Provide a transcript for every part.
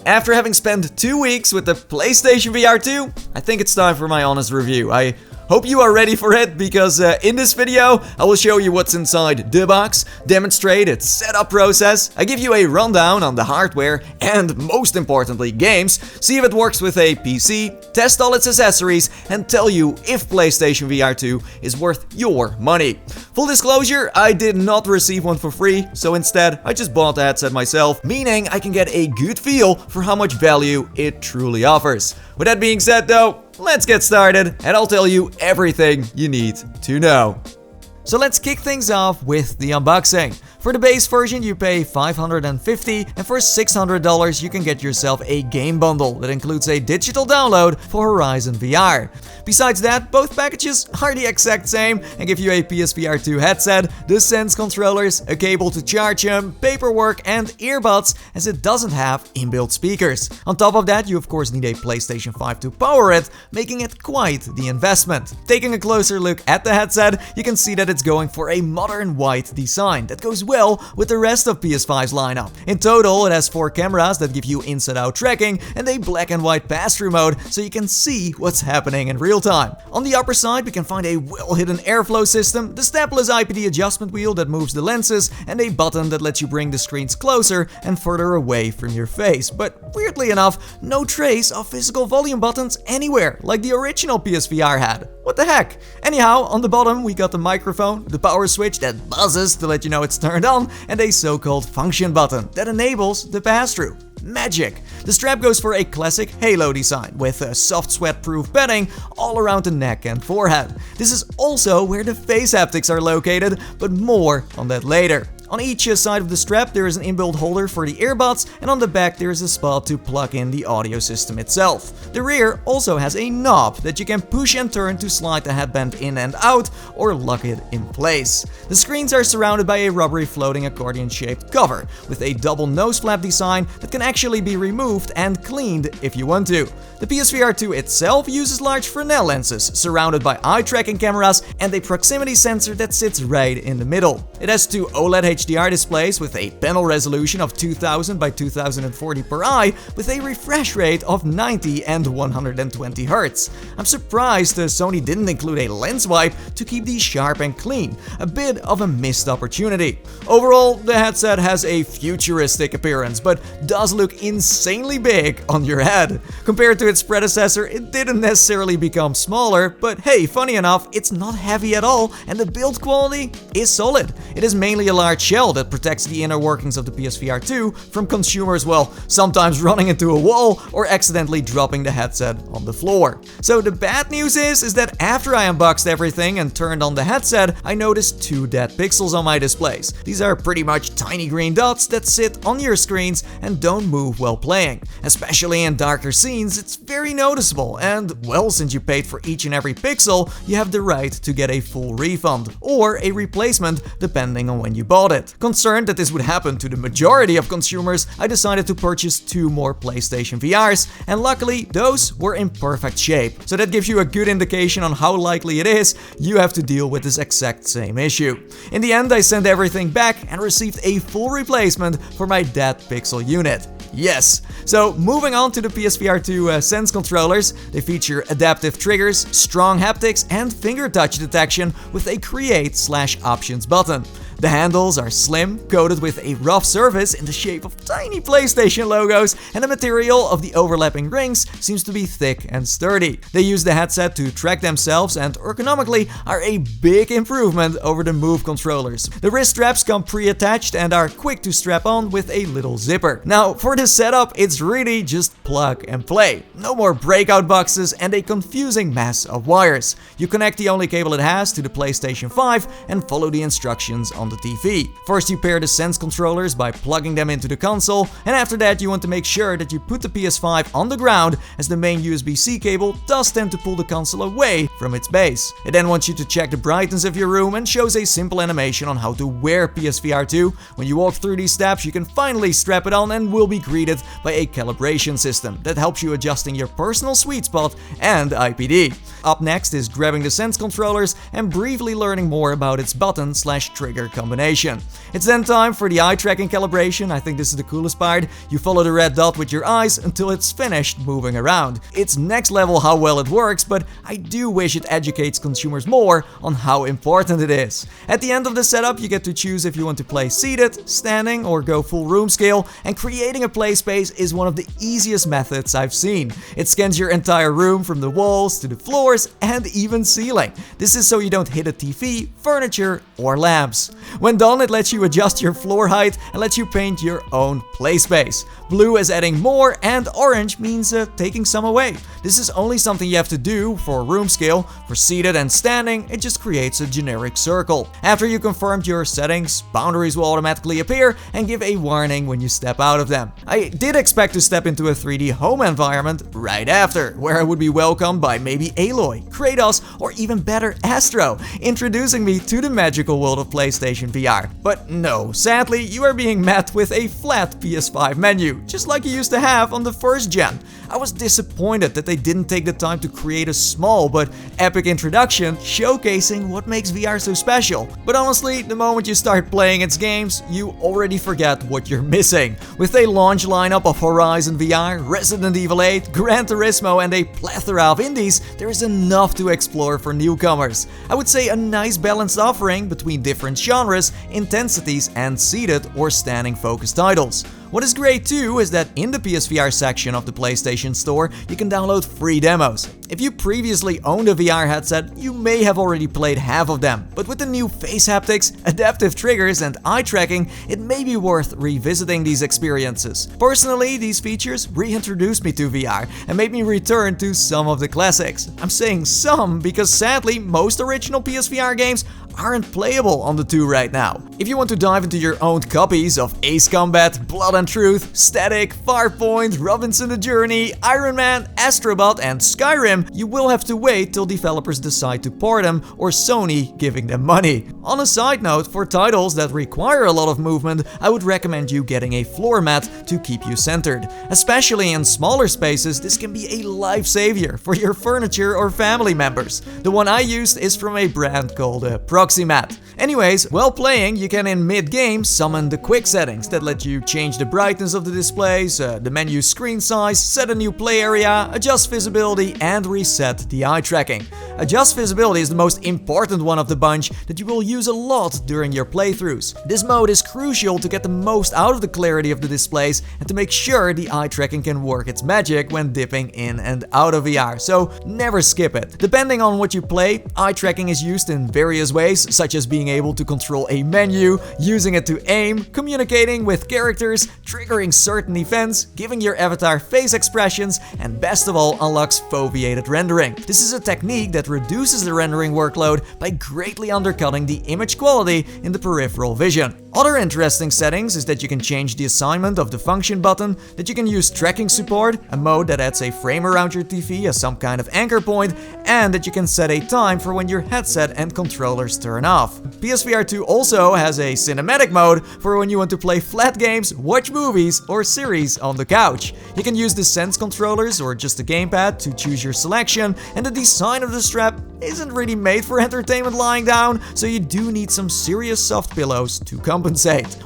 After having spent 2 weeks with the PlayStation VR2, I think it's time for my honest review. I hope you are ready for it, because in this video, I will show you what's inside the box, demonstrate its setup process, I give you a rundown on the hardware, and most importantly, games, see if it works with a PC, test all its accessories, and tell you if PlayStation VR2 is worth your money. Full disclosure, I did not receive one for free, so instead, I just bought the headset myself, meaning I can get a good feel for how much value it truly offers. With that being said though, let's get started, and I'll tell you everything you need to know. So let's kick things off with the unboxing. For the base version you pay $550, and for $600 you can get yourself a game bundle that includes a digital download for Horizon VR. Besides that, both packages are the exact same and give you a PSVR2 headset, the Sense controllers, a cable to charge them, paperwork and earbuds, as it doesn't have inbuilt speakers. On top of that, you of course need a PlayStation 5 to power it, making it quite the investment. Taking a closer look at the headset, you can see that it's going for a modern white design that goes well with the rest of PS5's lineup. In total, it has 4 cameras that give you inside-out tracking and a black and white pass-through mode so you can see what's happening in real time. On the upper side, we can find a well-hidden airflow system, the stepless IPD adjustment wheel that moves the lenses, and a button that lets you bring the screens closer and further away from your face. But weirdly enough, no trace of physical volume buttons anywhere, like the original PSVR had. What the heck? Anyhow, on the bottom we got the microphone, the power switch that buzzes to let you know it's turned on, and a so-called function button that enables the pass-through. Magic! The strap goes for a classic halo design with a soft sweat-proof padding all around the neck and forehead. This is also where the face haptics are located, but more on that later. On each side of the strap there is an inbuilt holder for the earbuds, and on the back there is a spot to plug in the audio system itself. The rear also has a knob that you can push and turn to slide the headband in and out or lock it in place. The screens are surrounded by a rubbery floating accordion-shaped cover with a double nose flap design that can actually be removed and cleaned if you want to. The PSVR2 itself uses large Fresnel lenses surrounded by eye tracking cameras and a proximity sensor that sits right in the middle. It has 2 OLED HDR displays with a panel resolution of 2000 by 2040 per eye with a refresh rate of 90 and 120 Hz. I'm surprised Sony didn't include a lens wipe to keep these sharp and clean, a bit of a missed opportunity. Overall, the headset has a futuristic appearance, but does look insanely big on your head. Compared to its predecessor, it didn't necessarily become smaller, but hey, funny enough, it's not heavy at all and the build quality is solid. It is mainly a large shell that protects the inner workings of the PSVR2 from consumers, well, sometimes running into a wall or accidentally dropping the headset on the floor. So the bad news is that after I unboxed everything and turned on the headset, I noticed 2 dead pixels on my displays. These are pretty much tiny green dots that sit on your screens and don't move while playing. Especially in darker scenes, it's very noticeable, and well, since you paid for each and every pixel, you have the right to get a full refund or a replacement depending on when you bought it. Concerned that this would happen to the majority of consumers, I decided to purchase 2 more PlayStation VRs, and luckily those were in perfect shape. So that gives you a good indication on how likely it is you have to deal with this exact same issue. In the end, I sent everything back and received a full replacement for my dead pixel unit. Yes! So moving on to the PSVR2 Sense controllers, they feature adaptive triggers, strong haptics and finger touch detection with a create/options button. The handles are slim, coated with a rough surface in the shape of tiny PlayStation logos, and the material of the overlapping rings seems to be thick and sturdy. They use the headset to track themselves and ergonomically are a big improvement over the Move controllers. The wrist straps come pre-attached and are quick to strap on with a little zipper. Now, for the setup, it's really just plug and play. No more breakout boxes and a confusing mess of wires. You connect the only cable it has to the PlayStation 5 and follow the instructions on the TV. First, you pair the Sense controllers by plugging them into the console, and after that you want to make sure that you put the PS5 on the ground, as the main USB-C cable does tend to pull the console away from its base. It then wants you to check the brightness of your room and shows a simple animation on how to wear PSVR2. When you walk through these steps, you can finally strap it on and will be greeted by a calibration system that helps you adjusting your personal sweet spot and IPD. Up next is grabbing the Sense controllers and briefly learning more about its button/trigger combination. It's then time for the eye tracking calibration. I think this is the coolest part. You follow the red dot with your eyes until it's finished moving around. It's next level how well it works, but I do wish it educates consumers more on how important it is. At the end of the setup, you get to choose if you want to play seated, standing, or go full room scale, and creating a play space is one of the easiest methods I've seen. It scans your entire room from the walls to the floors and even ceiling. This is so you don't hit a TV, furniture, or lamps. When done, it lets you adjust your floor height and lets you paint your own play space. Blue is adding more and orange means taking some away. This is only something you have to do for room scale. For seated and standing, it just creates a generic circle. After you confirmed your settings, boundaries will automatically appear and give a warning when you step out of them. I did expect to step into a 3D home environment right after, where I would be welcomed by maybe Aloy, Kratos, or even better Astro, introducing me to the magical world of PlayStation VR. But no, sadly, you are being met with a flat PS5 menu, just like you used to have on the first gen. I was disappointed that they didn't take the time to create a small but epic introduction showcasing what makes VR so special. But honestly, the moment you start playing its games, you already forget what you're missing. With a launch lineup of Horizon VR, Resident Evil 8, Gran Turismo, and a plethora of indies, there is enough to explore for newcomers. I would say a nice balanced offering between different genres, intensities, and seated or standing focused titles. What is great too is that in the PSVR section of the PlayStation Store, you can download free demos. If you previously owned a VR headset, you may have already played half of them, but with the new face haptics, adaptive triggers, and eye tracking, it may be worth revisiting these experiences. Personally, these features reintroduced me to VR and made me return to some of the classics. I'm saying some because sadly, most original PSVR games aren't playable on the 2 right now. If you want to dive into your own copies of Ace Combat, Blood and Truth, Static, Farpoint, Robinson the Journey, Iron Man, Astrobot, and Skyrim, you will have to wait till developers decide to port them or Sony giving them money. On a side note, for titles that require a lot of movement, I would recommend you getting a floor mat to keep you centered. Especially in smaller spaces, this can be a lifesaver for your furniture or family members. The one I used is from a brand called Mat. Anyways, while playing, you can in mid-game summon the quick settings that let you change the brightness of the displays, the menu screen size, set a new play area, adjust visibility, and reset the eye tracking. Adjust visibility is the most important one of the bunch that you will use a lot during your playthroughs. This mode is crucial to get the most out of the clarity of the displays and to make sure the eye tracking can work its magic when dipping in and out of VR, so never skip it. Depending on what you play, eye tracking is used in various ways, such as being able to control a menu, using it to aim, communicating with characters, triggering certain events, giving your avatar face expressions, and best of all, unlocks Foveated rendering. This is a technique that reduces the rendering workload by greatly undercutting the image quality in the peripheral vision. Other interesting settings is that you can change the assignment of the function button, that you can use tracking support, a mode that adds a frame around your TV as some kind of anchor point, and that you can set a time for when your headset and controllers turn off. PSVR2 also has a cinematic mode for when you want to play flat games, watch movies, or series on the couch. You can use the Sense controllers or just the gamepad to choose your selection, and the design of the strap isn't really made for entertainment lying down, so you do need some serious soft pillows to compensate.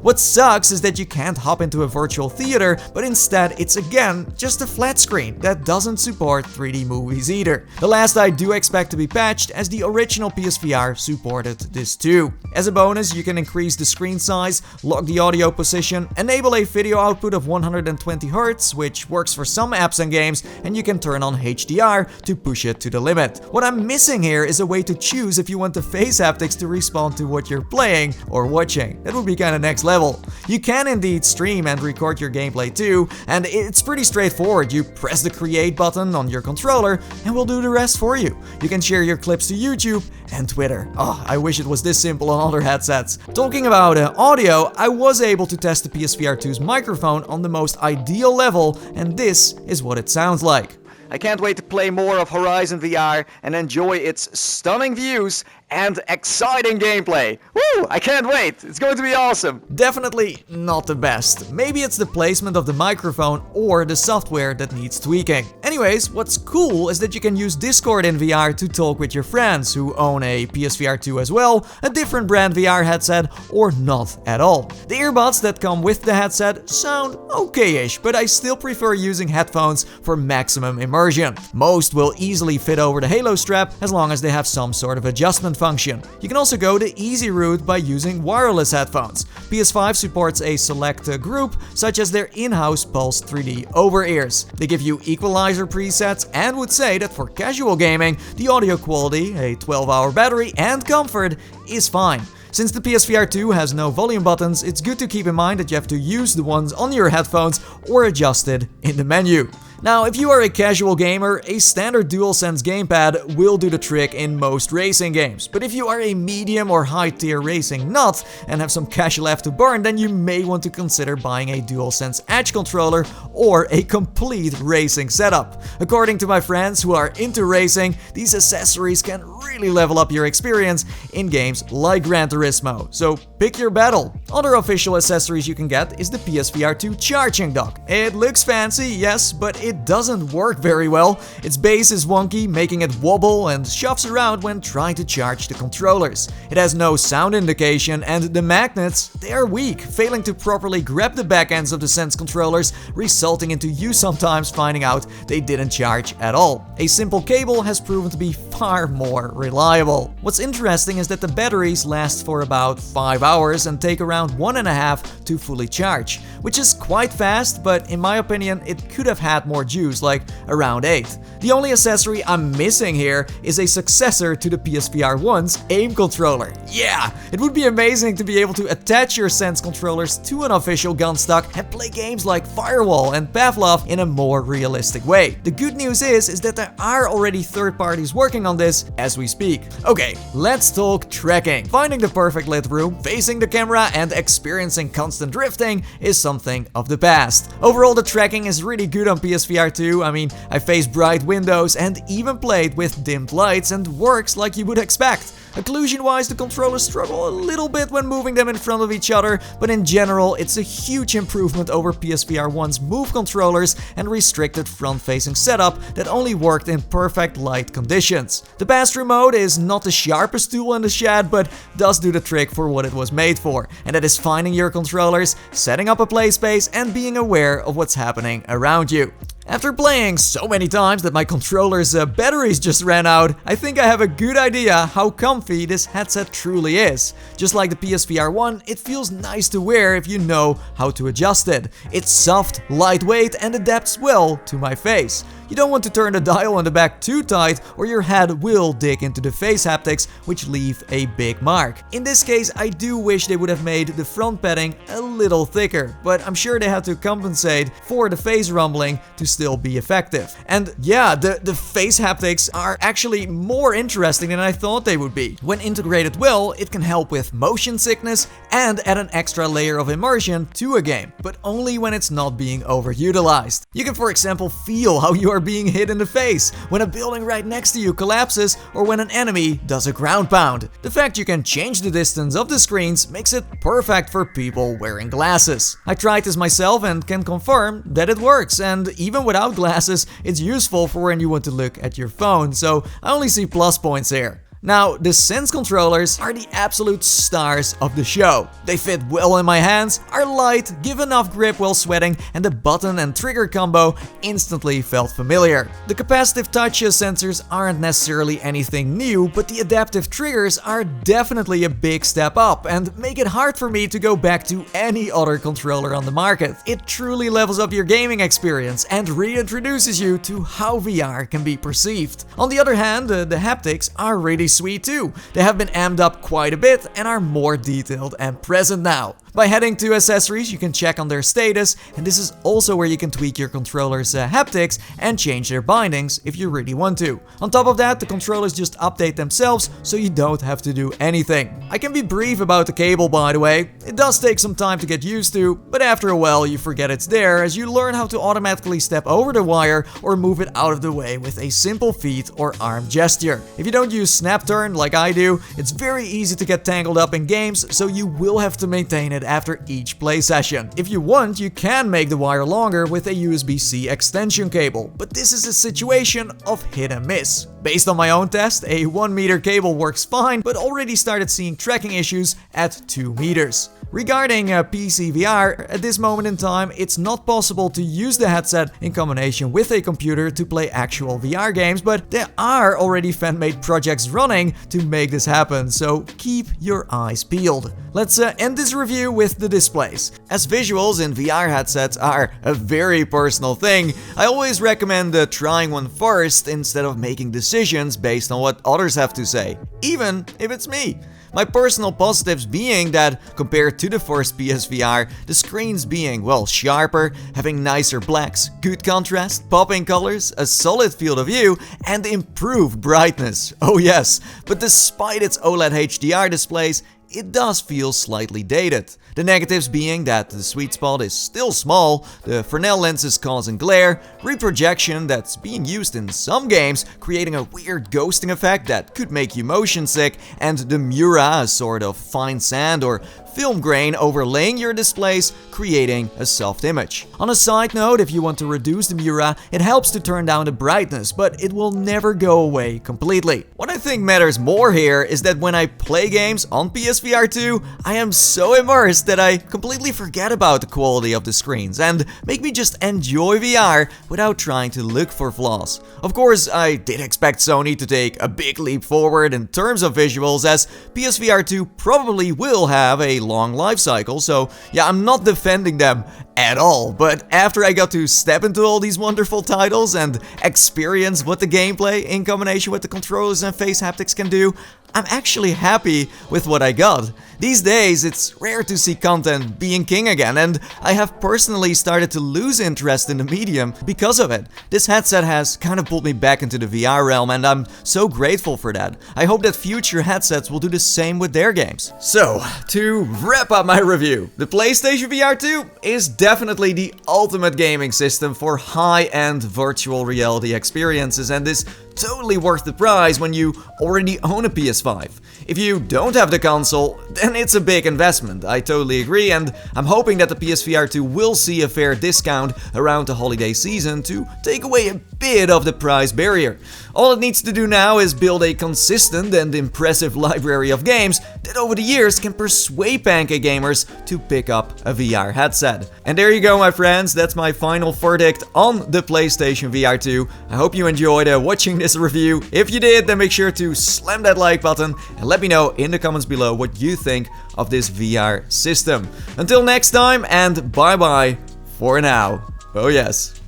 What sucks is that you can't hop into a virtual theater, but instead it's again just a flat screen that doesn't support 3D movies either. The last I do expect to be patched, as the original PSVR supported this too. As a bonus, you can increase the screen size, lock the audio position, enable a video output of 120Hz, which works for some apps and games, and you can turn on HDR to push it to the limit. What I'm missing here is a way to choose if you want the face haptics to respond to what you're playing or watching. That would be kinda next level. You can indeed stream and record your gameplay too, and it's pretty straightforward. You press the create button on your controller and we'll do the rest for you. You can share your clips to YouTube and Twitter. Oh, I wish it was this simple on other headsets. Talking about audio, I was able to test the PSVR2's microphone on the most ideal level, and this is what it sounds like. I can't wait to play more of Horizon VR and enjoy its stunning views and exciting gameplay. Woo! I can't wait! It's going to be awesome! Definitely not the best. Maybe it's the placement of the microphone or the software that needs tweaking. Anyways, what's cool is that you can use Discord in VR to talk with your friends who own a PSVR2 as well, a different brand VR headset, or not at all. The earbuds that come with the headset sound okay-ish, but I still prefer using headphones for maximum immersion. Most will easily fit over the Halo strap as long as they have some sort of adjustment function. You can also go the easy route by using wireless headphones. PS5 supports a select group, such as their in-house Pulse 3D over-ears. They give you equalizer presets and would say that for casual gaming, the audio quality, a 12-hour battery, and comfort is fine. Since the PSVR2 has no volume buttons, it's good to keep in mind that you have to use the ones on your headphones or adjust it in the menu. Now, if you are a casual gamer, a standard DualSense gamepad will do the trick in most racing games. But if you are a medium or high tier racing nut and have some cash left to burn, then you may want to consider buying a DualSense Edge controller or a complete racing setup. According to my friends who are into racing, these accessories can really level up your experience in games like Gran Turismo. So pick your battle. Other official accessories you can get is the PSVR2 charging dock. It looks fancy, yes, but it doesn't work very well. Its base is wonky, making it wobble and shoves around when trying to charge the controllers. It has no sound indication, and the magnets, they are weak, failing to properly grab the back ends of the Sense controllers, resulting into you sometimes finding out they didn't charge at all. A simple cable has proven to be far more reliable. What's interesting is that the batteries last for about 5 hours and take around 1.5 to fully charge, which is quite fast, but in my opinion it could have had more juice, like around 8. The only accessory I'm missing here is a successor to the PSVR1's Aim Controller. Yeah, it would be amazing to be able to attach your Sense controllers to an official gun stock and play games like Firewall and Pavlov in a more realistic way. The good news is that there are already third parties working on this as we speak. Okay, let's talk tracking. Finding the perfect lit room, facing the camera, and experiencing constant drifting is something of the past. Overall, the tracking is really good on PSVR2. I mean, I faced bright windows and even played with dimmed lights and works like you would expect. Occlusion-wise, the controllers struggle a little bit when moving them in front of each other, but in general, it's a huge improvement over PSVR1's Move controllers and restricted front-facing setup that only worked in perfect light conditions. The Passthrough mode is not the sharpest tool in the shed, but does do the trick for what it was made for, and that is finding your controllers, setting up a play space, and being aware of what's happening around you. After playing so many times that my controller's batteries just ran out, I think I have a good idea how comfy this headset truly is. Just like the PSVR1, it feels nice to wear if you know how to adjust it. It's soft, lightweight, and adapts well to my face. You don't want to turn the dial on the back too tight or your head will dig into the face haptics, which leave a big mark. In this case, I do wish they would have made the front padding a little thicker, but I'm sure they had to compensate for the face rumbling to still be effective. And yeah, the face haptics are actually more interesting than I thought they would be. When integrated well, it can help with motion sickness and add an extra layer of immersion to a game, but only when it's not being overutilized. You can, for example, feel how you are being hit in the face, when a building right next to you collapses, or when an enemy does a ground pound. The fact you can change the distance of the screens makes it perfect for people wearing glasses. I tried this myself and can confirm that it works, and even without glasses, it's useful for when you want to look at your phone, so I only see plus points here. Now, the Sense controllers are the absolute stars of the show. They fit well in my hands, are light, give enough grip while sweating, and the button and trigger combo instantly felt familiar. The capacitive touch sensors aren't necessarily anything new, but the adaptive triggers are definitely a big step up and make it hard for me to go back to any other controller on the market. It truly levels up your gaming experience and reintroduces you to how VR can be perceived. On the other hand, the haptics are really sweet too. They have been amped up quite a bit and are more detailed and present now. By heading to accessories, you can check on their status, and this is also where you can tweak your controller's haptics and change their bindings if you really want to. On top of that, the controllers just update themselves, so you don't have to do anything. I can be brief about the cable, by the way. It does take some time to get used to, but after a while you forget it's there as you learn how to automatically step over the wire or move it out of the way with a simple feet or arm gesture. If you don't use snap turn like I do, it's very easy to get tangled up in games, so you will have to maintain it minute after each play session. If you want, you can make the wire longer with a USB-C extension cable, but this is a situation of hit and miss. Based on my own test, a 1 meter cable works fine, but already started seeing tracking issues at 2 meters. Regarding PCVR, at this moment in time, it's not possible to use the headset in combination with a computer to play actual VR games, but there are already fan-made projects running to make this happen, so keep your eyes peeled. Let's end this review with the displays. As visuals in VR headsets are a very personal thing, I always recommend trying one first instead of making decisions based on what others have to say, even if it's me. My personal positives being that, compared to the first PSVR, the screens being, well, sharper, having nicer blacks, good contrast, popping colors, a solid field of view, and improved brightness. Oh yes, but despite its OLED HDR displays, it does feel slightly dated. The negatives being that the sweet spot is still small, the Fresnel lenses causing glare, reprojection that's being used in some games, creating a weird ghosting effect that could make you motion sick, and the Mura, a sort of fine sand or film grain overlaying your displays, creating a soft image. On a side note, if you want to reduce the Mura, it helps to turn down the brightness, but it will never go away completely. What I think matters more here is that when I play games on PSVR2, I am so immersed that I completely forget about the quality of the screens and make me just enjoy VR without trying to look for flaws. Of course, I did expect Sony to take a big leap forward in terms of visuals, as PSVR2 probably will have a long life cycle, so yeah, I'm not defending them at all, but after I got to step into all these wonderful titles and experience what the gameplay in combination with the controllers and face haptics can do, I'm actually happy with what I got. These days, it's rare to see content being king again, and I have personally started to lose interest in the medium because of it. This headset has kind of pulled me back into the VR realm, and I'm so grateful for that. I hope that future headsets will do the same with their games. So, to wrap up my review, the PlayStation VR2 is definitely the ultimate gaming system for high-end virtual reality experiences, and is totally worth the price when you already own a PS5. If you don't have the console, then it's a big investment, I totally agree, and I'm hoping that the PSVR2 will see a fair discount around the holiday season to take away a bit of the price barrier. All it needs to do now is build a consistent and impressive library of games that over the years can persuade pancake gamers to pick up a VR headset. And there you go, my friends, that's my final verdict on the PlayStation VR2. I hope you enjoyed watching this review. If you did, then make sure to slam that like button and let me know in the comments below what you think of this VR system. Until next time, and bye bye for now. Oh yes.